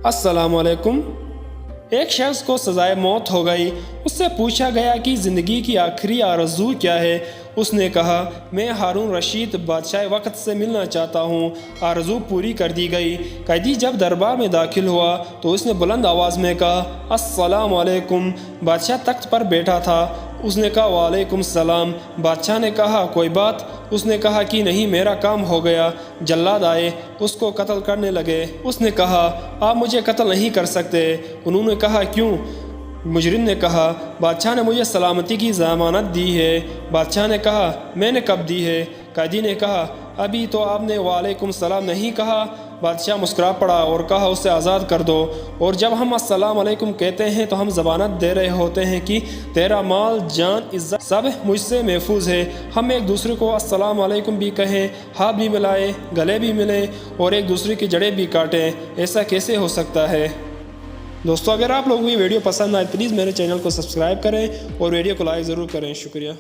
अस्सलाम वालेकुम। एक शख्स को सज़ाए मौत हो गई। उससे पूछा गया कि ज़िंदगी की आखिरी आरज़ू क्या है। उसने कहा, मैं हारून रशीद बादशाह वक्त से मिलना चाहता हूँ। आरज़ू पूरी कर दी गई। कैदी जब दरबार में दाखिल हुआ तो उसने बुलंद आवाज़ में कहा, अस्सलाम वालेकुम। बादशाह तख्त पर बैठा था। उसने कहा, वालेकुम सलाम। बादशाह ने कहा, कोई बात? उसने कहा कि नहीं, मेरा काम हो गया। जल्लाद आए, उसको कत्ल करने लगे। उसने कहा, आप मुझे कत्ल नहीं कर सकते। उन्होंने कहा, क्यों? मुजरिम ने कहा, बादशाह ने मुझे सलामती की ज़मानत दी है। बादशाह ने कहा, मैंने कब दी है? कैदी ने कहा, अभी तो आपने वालेकुम सलाम नहीं कहा। बादशाह मुस्कुरा पड़ा और कहा, उसे आज़ाद कर दो। और जब हम अस्सलाम वालेकुम कहते हैं तो हम ज़मानत दे रहे होते हैं कि तेरा माल, जान, इज़्ज़त सब मुझसे महफूज है। हम एक दूसरे को अस्सलाम वालेकुम भी कहें, हाथ भी मिलाएं, गले भी मिलें और एक दूसरे की जड़ें भी काटें। ऐसा कैसे हो सकता है? दोस्तों, अगर आप लोगों को ये वीडियो पसंद आए प्लीज़ मेरे चैनल को सब्सक्राइब करें और वीडियो को लाइक ज़रूर करें। शुक्रिया।